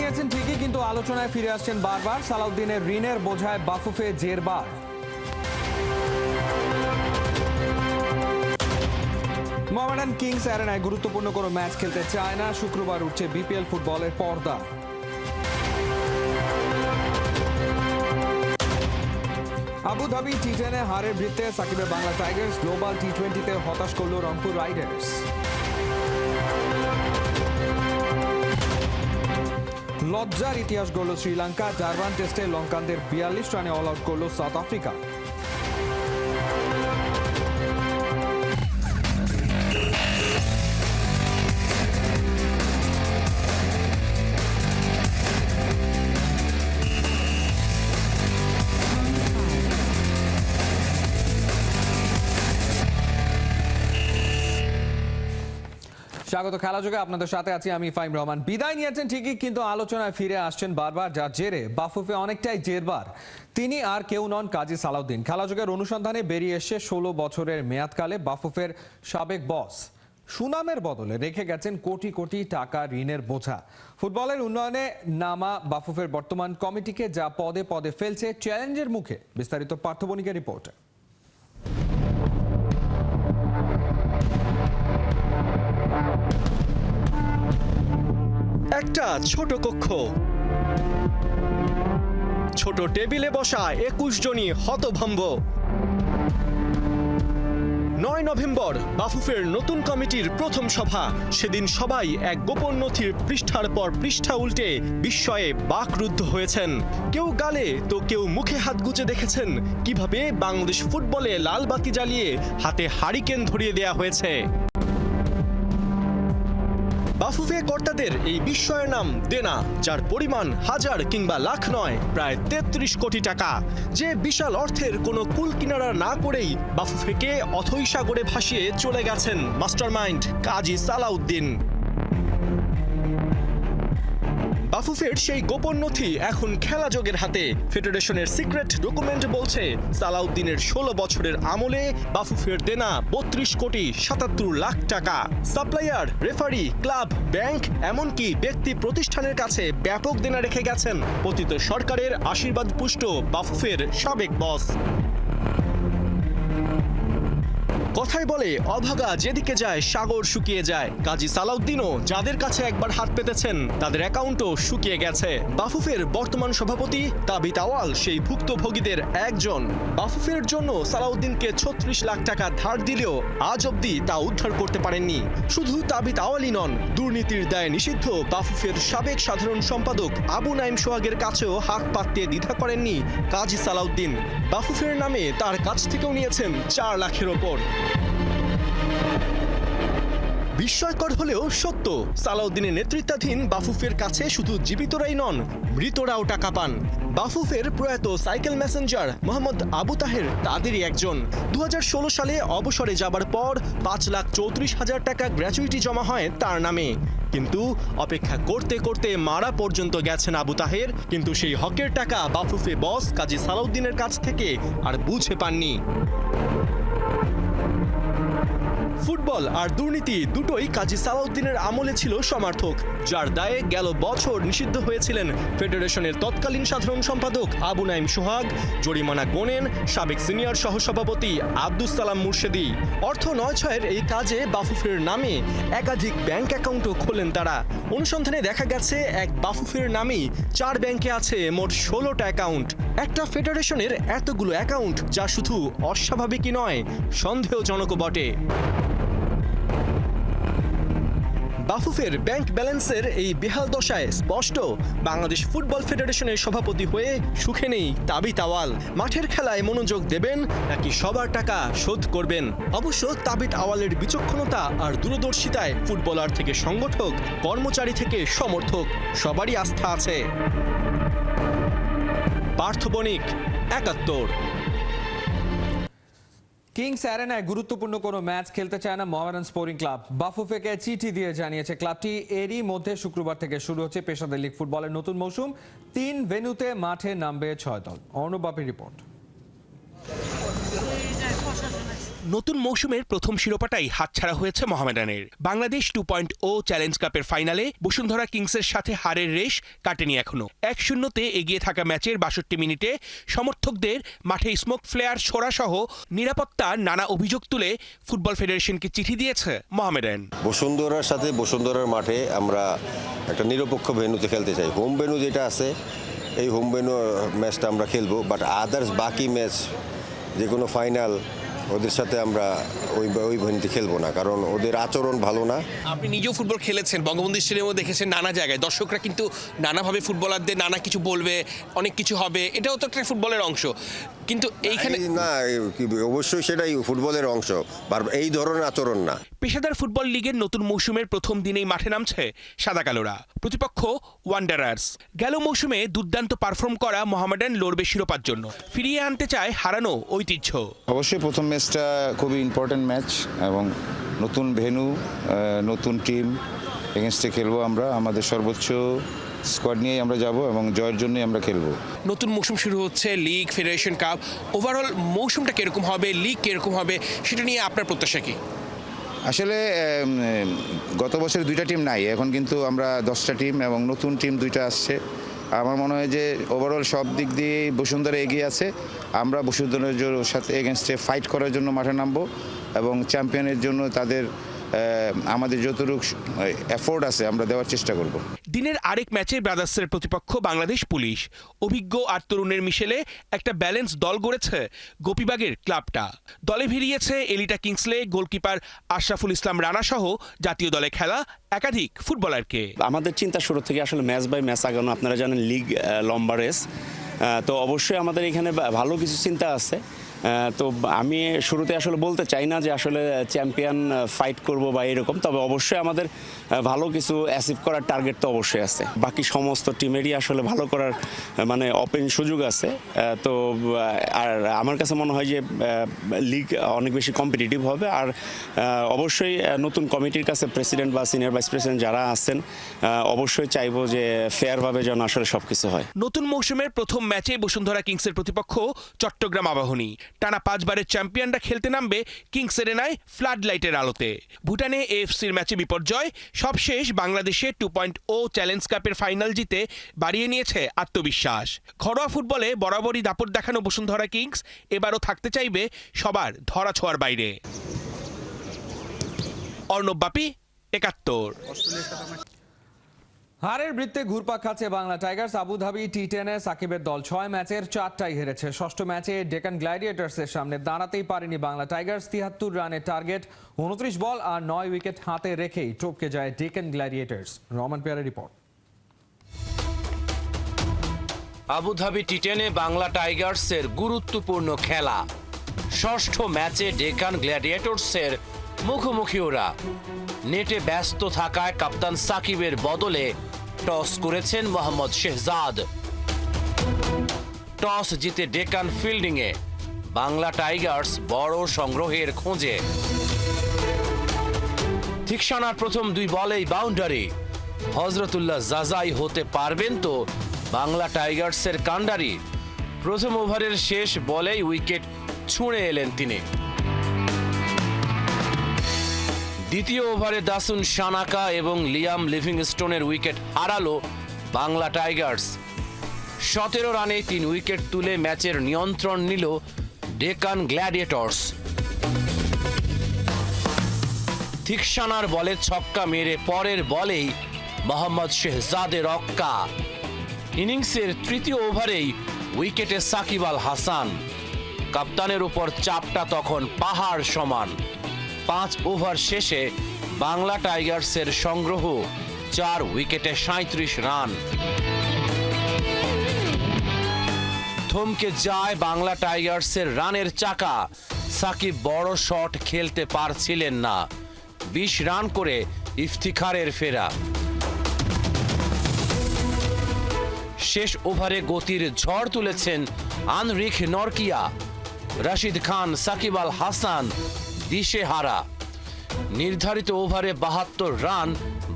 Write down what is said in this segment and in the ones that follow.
নিয়েছেন ঠিকই, কিন্তু আলোচনায় ফিরে আসছেন বারবার। সালাউদ্দিনের ঋণের বোঝায় বাফুফে জেরবার। মোহামেডান কিংস অ্যারেনায় গুরুত্বপূর্ণ কোনো ম্যাচ খেলতে চায় না। শুক্রবার উঠছে বিপিএল ফুটবলের পর্দা। আবুধাবি টি10-এ হারের বৃত্তে সাকিবের বাংলা টাইগার্স। গ্লোবাল টি20-তে হতাশ করল রংপুর রাইডার্স। লজ্জার ইতিহাস গড়ল শ্রীলঙ্কা। ডারবান টেস্টে লঙ্কানদের 42 রানে অল আউট করল সাউথ আফ্রিকা। স্বাগত খেলাযোগে, আপনাদের সাথে আছি আমি ফাইম রহমান। বিদায় নিয়েছেন ঠিকই, কিন্তু আলোচনায় ফিরে আসছেন বারবার, যার জেরে বাফুফে অনেকটাই জেরবার। তিনি আর কেউ নন, কাজী সালাউদ্দিন। খেলাযোগের অনুসন্ধানে বেরিয়ে এসে 16 বছরের মেয়াদকালে বাফুফের সাবেক বস সুনামের বদলে রেখে গেছেন কোটি কোটি টাকা ঋণের বোঝা। ফুটবলের উন্নয়নে নামা বাফুফের বর্তমান কমিটিকে যা পদে পদে ফেলছে চ্যালেঞ্জের মুখে। বিস্তারিত পার্থ বণিকের রিপোর্টে। একটা ছোট কক্ষ, ছোট টেবিলে বসা 21 জনই হতভম্ব। 9 নভেম্বর বাফুফের নতুন কমিটির প্রথম সভা। সেদিন সবাই এক গোপন নথির পৃষ্ঠার পর পৃষ্ঠা উল্টে বিস্ময়ে বাকরুদ্ধ হয়েছেন। কেউ গালে তো কেউ মুখে হাত গুজে দেখেছেন কিভাবে বাংলাদেশ ফুটবলে লাল বাতি জ্বালিয়ে হাতে হারিকেন ধরিয়ে দেয়া হয়েছে। বাফুফে কর্তাদের এই বিস্ময়ের নাম দেনা, যার পরিমাণ হাজার কিংবা লাখ নয়, প্রায় 33 কোটি টাকা। যে বিশাল অর্থের কোনো কুল কিনারা না করেই বাফুফেকে অথৈ সাগরে ভাসিয়ে চলে গেছেন মাস্টারমাইন্ড কাজী সালাউদ্দিন। বাফুফের সেই গোপন নথি এখন খেলাযোগের হাতে। ফেডারেশনের সিক্রেট ডকুমেন্ট বলছে সালাউদ্দিনের 16 বছরের আমলে বাফুফের দেনা 32 কোটি 77 লাখ টাকা। সাপ্লায়ার, রেফারি, ক্লাব, ব্যাংক, এমনকি ব্যক্তি প্রতিষ্ঠানের কাছে ব্যাপক দেনা রেখে গেছেন পতিত সরকারের আশীর্বাদ পুষ্ট বাফুফের সাবেক বস। কথায় বলে অভাগা যেদিকে যায় সাগর শুকিয়ে যায়। কাজী সালাউদ্দিনও যাদের কাছে একবার হাত পেতেছেন তাদের অ্যাকাউন্টও শুকিয়ে গেছে। বাফুফের বর্তমান সভাপতি তাবিত আওয়াল সেই ভুক্তভোগীদের একজন। বাফুফের জন্য সালাউদ্দিনকে 36 লাখ টাকা ধার দিলেও আজ অবধি তা উদ্ধার করতে পারেননি। শুধু তাবিত আওয়ালই নন, দুর্নীতির দায়ে নিষিদ্ধ বাফুফের সাবেক সাধারণ সম্পাদক আবু নাইম সোহাগের কাছেও হাত পাততে দ্বিধা করেননি কাজী সালাউদ্দিন। বাফুফের নামে তার কাছ থেকেও নিয়েছেন 4 লাখের ওপর। বিস্ময়কর হলেও সত্য, সালাউদ্দিনের নেতৃত্বাধীন বাফুফের কাছে শুধু জীবিতরাই নন, মৃতরাও টাকা পান। বাফুফের প্রয়াত সাইকেল মেসেঞ্জার মোহাম্মদ আবু তাহের তাদেরই একজন। 2016 সালে অবসরে যাবার পর 5,34,000 টাকা গ্র্যাচুইটি জমা হয় তার নামে। কিন্তু অপেক্ষা করতে করতে মারা পর্যন্ত গেছেন আবু তাহের, কিন্তু সেই হকের টাকা বাফুফে বস কাজী সালাউদ্দিনের কাছ থেকে আর বুঝে পাননি। ফুটবল আর দুর্নীতি দুটোই কাজী সালাউদ্দিনের আমলে ছিল সমার্থক, যার দায়ে গেল বছর নিষিদ্ধ হয়েছিলেন ফেডারেশনের তৎকালীন সাধারণ সম্পাদক আবু নাইম সোহাগ, জরিমানা গোনেন সাবেক সিনিয়র সহসভাপতি আব্দুস সালাম মুর্শেদি। অর্থ নয়ছয়ের এই কাজে বাফুফের নামে একাধিক ব্যাংক অ্যাকাউন্টও খোলেন তারা। অনুসন্ধানে দেখা গেছে এক বাফুফের নামেই 4 ব্যাংকে আছে মোট 16টা অ্যাকাউন্ট। একটা ফেডারেশনের এতগুলো অ্যাকাউন্ট, যা শুধু অস্বাভাবিকই নয়, সন্দেহজনকও বটে। বাফুফের ব্যাংক ব্যালেন্সের এই বেহাল দশায় স্পষ্ট বাংলাদেশ ফুটবল ফেডারেশনের সভাপতি হয়ে সুখে নেই তাবিত আওয়াল। মাঠের খেলায় মনোযোগ দেবেন নাকি সবার টাকা শোধ করবেন? অবশ্য তাবিত আওয়ালের বিচক্ষণতা আর দূরদর্শিতায় ফুটবলার থেকে সংগঠক, কর্মচারী থেকে সমর্থক সবারই আস্থা আছে। পার্থ বণিক, 71। কিংস অ্যারেনায় গুরুত্বপূর্ণ কোনো ম্যাচ খেলতে চায় না মোহামেডান স্পোর্টিং ক্লাব। বাফুফেকে চিঠি দিয়ে জানিয়েছে ক্লাবটি। এরই মধ্যে শুক্রবার থেকে শুরু হচ্ছে পেশাদার লীগ ফুটবলের নতুন মৌসুম। 3 ভেন্যুতে মাঠে নামবে 6 দল। অর্ণব বাপির রিপোর্ট। নতুন মৌসুমের প্রথম শিরোপাটাই হাতছাড়া হয়েছে মোহামেডানের। বাংলাদেশ 2.0 চ্যালেঞ্জ কাপের ফাইনালে বসুন্ধরা কিংসের সাথে হারের রেশ কাটেনি এখনো। 1-0 এগিয়ে থাকা ম্যাচের 62 মিনিটে সমর্থকদের মাঠে স্মোক ফ্লেয়ার ছোড়াসহ নিরাপত্তার নানা অভিযোগ তুলে ফুটবল ফেডারেশনকে চিঠি দিয়েছে মোহামেডান। বসুন্ধরার সাথে বসুন্ধরার মাঠে আমরা একটা নিরপেক্ষ ভেন্যুতে খেলতে চাই। হোম ভেন্যু যেটা আছে এই হোম ভেন্যু ম্যাচটা আমরা খেলবো, বাট আদার্স বাকি ম্যাচ যে কোনো ফাইনাল ওদের সাথে আমরা ওই ভেন্যুতে খেলবো না, কারণ ওদের আচরণ ভালো না। আপনি নিজেও ফুটবল খেলেছেন, বঙ্গবন্ধু স্টেডিয়ামও দেখেছেন, নানা জায়গায় দর্শকরা কিন্তু নানাভাবে ফুটবলারদের নানা কিছু বলবে, অনেক কিছু হবে, এটাও তো একটা ফুটবলের অংশ। কিন্তু এইখানে না, অবশ্যই সেটাই ফুটবলের অংশ, এই ধরনের আচরণ না। পেশাদার ফুটবল লিগের নতুন মৌসুমের প্রথম দিনেই মাঠে নামছে সাদা কালোরা, প্রতিপক্ষ ওয়ান্ডারার্স। গেল মৌসুমে দুর্দান্ত পারফর্ম করা মোহামেডান লড়বে শিরোপার জন্য, ফিরিয়ে আনতে চায় হারানো ঐতিহ্য। অবশ্যই প্রথম ম্যাচটা খুবই ইম্পর্ট্যান্ট ম্যাচ এবং নতুন ভেন্যু, নতুন টিম এগেনস্টে খেলবো আমরা। আমাদের সর্বোচ্চ স্কোয়াড নিয়েই আমরা যাব এবং জয়ের জন্যই আমরা খেলবো। নতুন মৌসুম শুরু হচ্ছে, লিগ, ফেডারেশন কাপ, ওভারঅল মৌসুমটা কিরকম হবে, লিগ কিরকম হবে, সেটা নিয়ে আপনার প্রত্যাশা কি? আসলে গত বছর 2টা টিম নাই, এখন কিন্তু আমরা 10টা টিম এবং নতুন টিম 2টা আসছে। আমার মনে হয় যে ওভারঅল সব দিক দিয়ে বসুন্ধরা এগিয়ে আছে। আমরা বসুন্ধরার সাথে এগেনস্টে ফাইট করার জন্য মাঠে নামবো এবং চ্যাম্পিয়নের জন্য তাদের আমাদের যতটুকু এফোর্ট আছে আমরা দেওয়ার চেষ্টা করব। দিনের আরেক ম্যাচে ব্রাদার্সের প্রতিপক্ষ বাংলাদেশ পুলিশ। অভিজ্ঞ আর তরুণের মিশেলে একটা ব্যালেন্স দল গড়েছে গোপীবাগের ক্লাবটা। দলে ভিড়িয়েছে এলিটা কিংসলে, গোলকিপার আশরাফুল ইসলাম রানা সহ জাতীয় দলে খেলা একাধিক ফুটবলারকে। আমাদের চিন্তা শুরু থেকে আসলে ম্যাচ বাই ম্যাচ আগানো। আপনারা জানেন লিগ লম্বা রেস, তো অবশ্যই আমাদের এখানে ভালো কিছু চিন্তা আছে। তো আমি শুরুতে আসলে বলতে চাই না যে আসলে চ্যাম্পিয়ন ফাইট করব বা এরকম, তবে অবশ্যই আমাদের ভালো কিছু অ্যাচিভ করার টার্গেট তো অবশ্যই আছে। বাকি সমস্ত টিমেরই আসলে ভালো করার মানে ওপেন সুযোগ আছে। তো আর আমার কাছে মনে হয় যে লিগ অনেক বেশি কম্পিটিটিভ হবে। আর অবশ্যই নতুন কমিটির কাছে প্রেসিডেন্ট বা সিনিয়র ভাইস প্রেসিডেন্ট যারা আছেন অবশ্যই চাইবো যে ফেয়ারভাবে যেন আসলে সবকিছু হয়। নতুন মৌসুমের প্রথম ম্যাচে বসুন্ধরা কিংসের প্রতিপক্ষ চট্টগ্রাম আবাহনী। টানা 5 বারের চ্যাম্পিয়নরা খেলতে নামবে কিংস এরেনায় ফ্লাড লাইটের আলোতে। ভুটানে এএফসির ম্যাচে বিপর্যয়, সবশেষ বাংলাদেশে 2.0 চ্যালেঞ্জ কাপের ফাইনাল জিতে বাড়িয়ে নিয়েছে আত্মবিশ্বাস। ঘরোয়া ফুটবলে বরাবরই দাপট দেখানো বসুন্ধরা কিংস এবারও থাকতে চাইবে সবার ধরাছোঁয়ার বাইরে। অর্ণব বাপি, 71। হারের বৃত্তে ঘুরপাক খাচ্ছে বাংলা টাইগার্স। আবুধাবি টি10-এ সাকিবের দল 6 ম্যাচের 4টাই হেরেছে। ষষ্ঠ ম্যাচে ডেকান গ্ল্যাডিয়েটর্সের সামনে দাঁড়াতেই পারেনি বাংলা টাইগার্স। 73 রানের টার্গেট, 29 বল আর 9 উইকেট হাতে রেখেই টপকে যায় ডেকান গ্ল্যাডিয়েটর্স। রহমান পেয়ারের রিপোর্ট। আবুধাবি টি10-এ বাংলা টাইগার্সের গুরুত্বপূর্ণ খেলা। ষষ্ঠ ম্যাচে ডেকান গ্ল্যাডিয়েটর্সের মুখোমুখি ওরা। নেটে ব্যস্ত থাকায় কাপ্তান সাকিবের বদলে টস করেছেন মোহাম্মদ শেহজাদ। টস জিতে ডেকান ফিল্ডিংয়ে, বাংলা টাইগার্স বড় সংগ্রহের খোঁজে। থিকসানার প্রথম 2 বলেই বাউন্ডারি। হজরতুল্লাহ জাজাই হতে পারবেন তো বাংলা টাইগার্সের কান্ডারি। প্রথম ওভারের শেষ বলেই উইকেট ছুঁড়ে এলেন তিনি। দ্বিতীয় ওভারে দাসুন সানাকা এবং লিয়াম লিভিংস্টোনের উইকেট হারালো বাংলা টাইগার্স। 17 রানে 3 উইকেট তুলে ম্যাচের নিয়ন্ত্রণ নিল ডেকান গ্ল্যাডিয়েটর্স। থিকসানার বলে ছক্কা মেরে পরের বলেই মোহাম্মদ শেহজাদের রক্কা। ইনিংসের তৃতীয় ওভারেই উইকেটে সাকিব আল হাসান। কাপ্তানের উপর চাপটা তখন পাহাড় সমান। 5 ওভার শেষে বাংলা টাইগার্সের সংগ্রহ 4 উইকেটে 37 রান। থমকে যায় বাংলা টাইগার্সের রানের চাকা। সাকিব বড় শট খেলতে পারছিলেন না। 20 রান করে ইফতিখারের ফেরা। শেষ ওভারে গতির ঝড় তুলেছেন আনরিখ নরকিয়া। রশিদ খান, সাকিব আল হাসান দিশেহারা। নির্ধারিত ওভারে 72 রান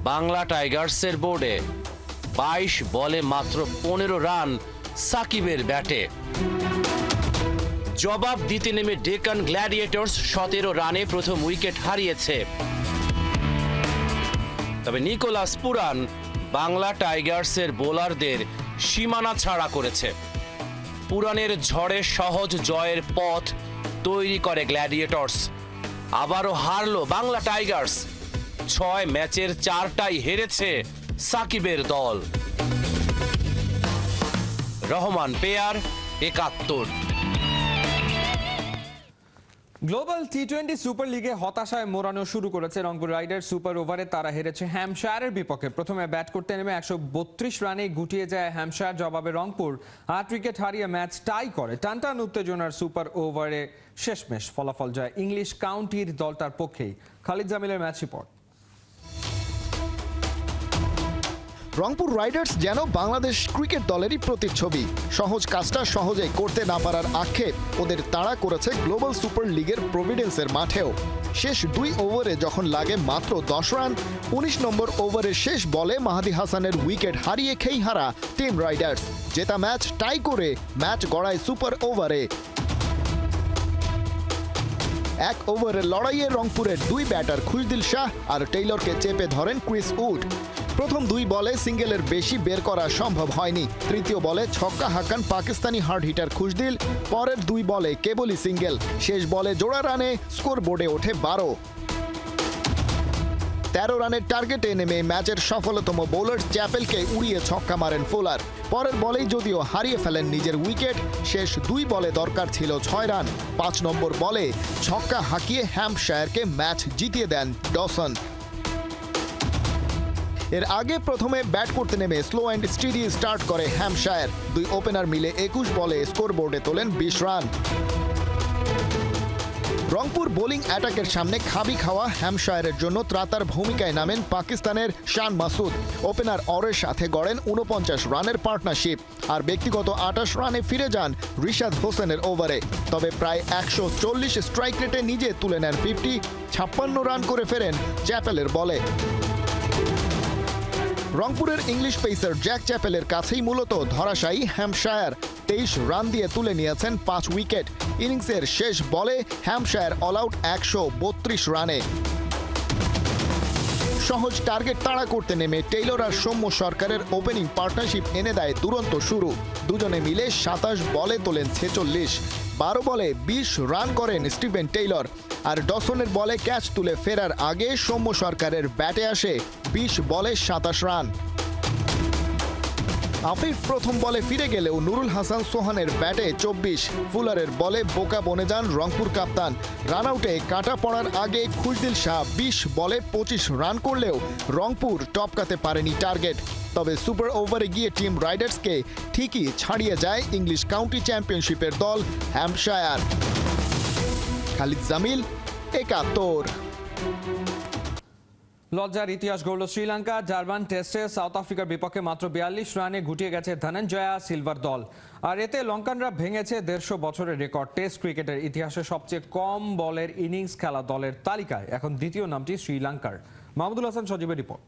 বাংলা টাইগার্সের বোর্ডে। 22 বলে মাত্র 15 রান সাকিবের ব্যাটে। জবাব দিতে নেমে ডেকান গ্ল্যাডিয়েটর্স 17 রানে প্রথম উইকেট হারিয়েছে। তবে নিকোলাস পুরান বাংলা টাইগার্সের বোলারদের সীমানা ছাড়া করেছে। পুরানের ঝড়ে সহজ জয়ের পথ তৈরি করে গ্ল্যাডিয়েটর্স। আবারও হারলো বাংলা টাইগার্স। 6 ম্যাচের 4টাই হেরেছে সাকিবের দল। Rahman pair, 71। Global T20 super লিগে হতাশায় মোড়ানো শুরু করেছে রংপুর রাইডার্স। সুপার ওভারে তারা হেরেছে হ্যাম্পশায়ারের বিপক্ষে। প্রথমে ব্যাট করতে নেমে 132 রানে গুটিয়ে যায় হ্যাম্পশায়ার। জবাবে রংপুর 8 উইকেট হারিয়ে ম্যাচ টাই করে। টানটান উত্তেজনার সুপার ওভারে শেষমেশ ফলাফল জয় ইংলিশ কাউন্টির দলটার পক্ষেই। খালিদ জামিলের ম্যাচ রিপোর্ট। রংপুর রাইডার্স যেন বাংলাদেশ ক্রিকেট দলেরই প্রতিচ্ছবি। সহজ কাজটা সহজেই করতে না পারার আক্ষেপ ওদের তাড়া করেছে গ্লোবাল সুপার লিগের প্রভিডেন্সের মাঠেও। শেষ 2 ওভারে যখন লাগে মাত্র 10 রান, 19 নম্বর ওভারের শেষ বলে মাহাদি হাসানের উইকেট হারিয়ে খেই হারা টিম রাইডার্স। জেতা ম্যাচ টাই করে ম্যাচ গড়ায় সুপার ওভারে। 1 ওভারের লড়াইয়ে রংপুরের 2 ব্যাটার খুশদিল শাহ আর টেইলরকে চেপে ধরেন ক্রিস উড। প্রথম 2 বলে সিঙ্গেলের বেশি বের করা সম্ভব হয়নি। তৃতীয় বলে ছক্কা হাঁকান পাকিস্তানি হার্ড হিটার খুশদিল। পরের 2 বলে কেবলই সিঙ্গেল। শেষ বলে জোড়া রানে স্কোর বোর্ডে ওঠে 12। 13 রানের টার্গেটে নেমে ম্যাচের সফলতম বোলার চ্যাপেলকে উড়িয়ে ছক্কা মারেন ফুলার। পরের বলেই যদিও হারিয়ে ফেলেন নিজের উইকেট। শেষ 2 বলে দরকার ছিল 6 রান। 5 নম্বর বলে ছক্কা হাঁকিয়ে হ্যাম্পশায়ারকে ম্যাচ জিতিয়ে দেন ডসন। এর আগে প্রথমে ব্যাট করতে নেমে স্লো অ্যান্ড স্টেডি স্টার্ট করে হ্যাম্পশায়ার। 2 ওপেনার মিলে 21 বলে স্কোরবোর্ডে তোলেন 20 রান। রংপুর বোলিং অ্যাটাকের সামনে খাবি খাওয়া হ্যাম্পশায়ারের জন্য ত্রাতার ভূমিকায় নামেন পাকিস্তানের শান মাসুদ। ওপেনার অরের সাথে গড়েন 49 রানের পার্টনারশিপ। আর ব্যক্তিগত 28 রানে ফিরে যান রিশাদ হোসেনের ওভারে। তবে প্রায় 140 স্ট্রাইক রেটে নিজে তুলে নেন 50। 56 রান করে ফেরেন চ্যাপেলের বলে। রংপুরের ইংলিশ পেসার জ্যাক চ্যাপেলের কাছেই মূলত ধরাশায়ী হ্যাম্পশায়ার। 23 রান দিয়ে তুলে নিয়েছেন 5 উইকেট। ইনিংসের শেষ বলে হ্যাম্পশায়ার অল আউট 132 রানে। সহজ টার্গেট তাড়া করতে নেমে টেইলর আর সৌম্য সরকারের ওপেনিং পার্টনারশিপ এনে দেয় দুরন্ত শুরু। দুজনে মিলে 27 বলে তোলেন 46। 12 বলে 20 রান করেন স্টিভেন টেইলর। আর ডসনের বলে ক্যাচ তুলে ফেরার আগে সৌম্য সরকারের ব্যাটে আসে 20 বলে 27 রান। আফিফ প্রথম বলে ফিরে গেলেও নুরুল হাসান সোহানের ব্যাটে 24। ফুলারের বলে বোকা বনে যান রংপুর কাপ্তান। রান আউটে কাটা পড়ার আগে খুশদিল শাহ 20 বলে 25 রান করলেও রংপুর টপকাতে পারেনি টার্গেট। তবে সুপার ওভারে গিয়ে টিম রাইডার্সকে ঠিকই ছাড়িয়ে যায় ইংলিশ কাউন্টি চ্যাম্পিয়নশিপের দল হ্যাম্পশায়ার। খালিদ জামিল, 71। লজ্জার ইতিহাস গড়ল শ্রীলঙ্কা। ডারবান টেস্টে সাউথ আফ্রিকার বিপক্ষে মাত্র 42 রানে গুটিয়ে গেছে ধনঞ্জয়া সিলভার দল। আর এতে লঙ্কানরা ভেঙেছে 150 বছরের রেকর্ড। টেস্ট ক্রিকেটের ইতিহাসে সবচেয়ে কম বলের ইনিংস খেলা দলের তালিকায় এখন দ্বিতীয় নামটি শ্রীলঙ্কার। মাহমুদুল হাসান সজীবের রিপোর্ট।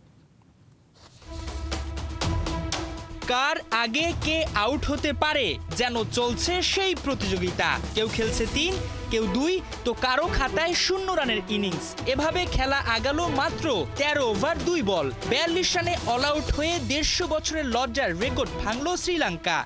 কার আগে কে আউট হতে পারে যেন চলছে সেই প্রতিযোগিতা। কেউ খেলছে 3, কেউ 2, তো কারো খাতায় 0 রানের ইনিংস। এভাবে খেলা আগালো মাত্র 13 ওভার 2 বল। 42 রানে অল আউট হয়ে 150 বছরের লজ্জার রেকর্ড ভাঙল শ্রীলঙ্কা।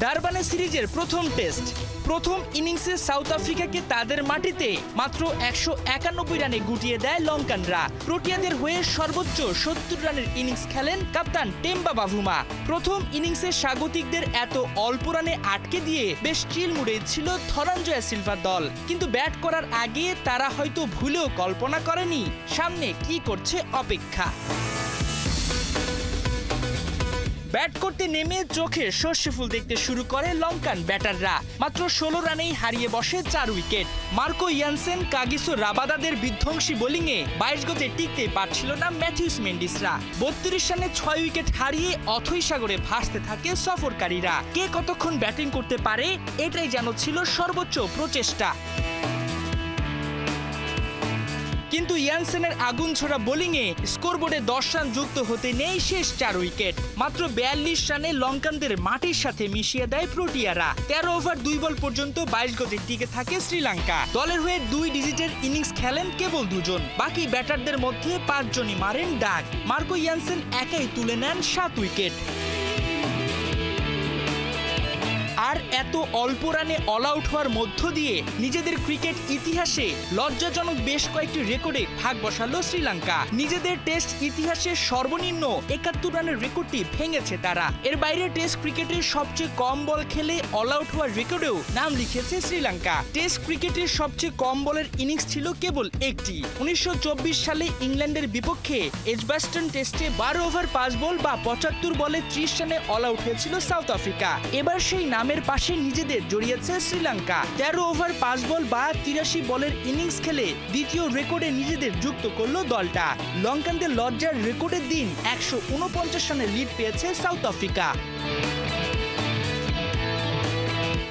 ডারবানে সিরিজের প্রথম টেস্ট। প্রথম ইনিংসে সাউথ আফ্রিকাকে তাদের মাটিতে মাত্র 191 রানে গুটিয়ে দেয় লঙ্কানরা। প্রোটিয়াদের হয়ে সর্বোচ্চ 70 রানের ইনিংস খেলেন কাপ্তান টেম্বা বাভুমা। প্রথম ইনিংসে স্বাগতিকদের এত অল্প রানে আটকে দিয়ে বেশ চিল মুডে ছিল ধনঞ্জয়া সিলভার দল। কিন্তু ব্যাট করার আগে তারা হয়তো ভুলেও কল্পনা করেনি সামনে কি করছে অপেক্ষা। ব্যাট করতে নেমে চোখে সর্ষে ফুল দেখতে শুরু করে লঙ্কান ব্যাটাররা। মাত্র 16 রানেই হারিয়ে বসে 4 উইকেট। মার্কো ইয়ানসেন, কাগিসো রাবাদাদের বিধ্বংসী বোলিংয়ে 22 গতে টিকতে পারছিল না ম্যাথিউস মেন্ডিসরা। 32 রানে 6 উইকেট হারিয়ে অথৈ সাগরে ভাসতে থাকে সফরকারীরা। কে কতক্ষণ ব্যাটিং করতে পারে এটাই যেন ছিল সর্বোচ্চ প্রচেষ্টা। কিন্তু ইয়ানসেনের আগুন ছোড়া বোলিংয়ে স্কোরবোর্ডে 10 রান যুক্ত হতে নেই শেষ 4 উইকেট। মাত্র 42 রানে লঙ্কানদের মাটির সাথে মিশিয়ে দেয় প্রোটিয়ারা। 13 ওভার 2 বল পর্যন্ত 22 গতির টিকে থাকে শ্রীলঙ্কা। দলের হয়ে 2 ডিজিটের ইনিংস খেলেন কেবল 2 জন, বাকি ব্যাটারদের মধ্যে 5 জনই মারেন ডাক। মার্কো ইয়ানসেন একাই তুলে নেন 7 উইকেট। আর এত অল্প রানে অল আউট হওয়ার মধ্য দিয়ে নিজেদের ক্রিকেট ইতিহাসে লজ্জাজনক বেশ কয়েকটি রেকর্ডে ভাগ বসালো শ্রীলঙ্কা। নিজেদের টেস্ট ইতিহাসের সর্বনিম্ন 71 রানের রেকর্ডটি ভেঙেছে তারা। এর বাইরে টেস্ট ক্রিকেটের সবচেয়ে কম বল খেলে অল আউট হওয়ার রেকর্ডেও নাম লিখেছে শ্রীলঙ্কা। টেস্ট ক্রিকেটের সবচেয়ে কম বলের ইনিংস ছিল কেবল একটি। 1924 সালে ইংল্যান্ডের বিপক্ষে এজবাস্টন টেস্টে 12 ওভার 5 বল বা 75 বলে 30 রানে অল আউট হয়েছিল সাউথ আফ্রিকা। এবার সেই নামের পাশে নিজেদের জড়িয়েছে শ্রীলঙ্কা। 13 ওভার 5 বল বা 83 বলের ইনিংস খেলে দ্বিতীয় রেকর্ডে নিজেদের যুক্ত করলো দলটা। লঙ্কানদের লজ্জার রেকর্ডের দিন 149 রানের লিড পেয়েছে সাউথ আফ্রিকা।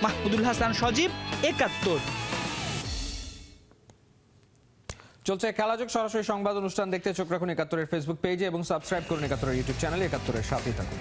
মাহমুদুল হাসান সজীব, 71। চলছে খেলাযোগ সরাসরি সংবাদ অনুষ্ঠান দেখতে চোখ রাখুন 71-এর ফেসবুক পেজে এবং সাবস্ক্রাইব করুন 71-এর ইউটিউব চ্যানেলে। 71-এর সাথেই থাকুন।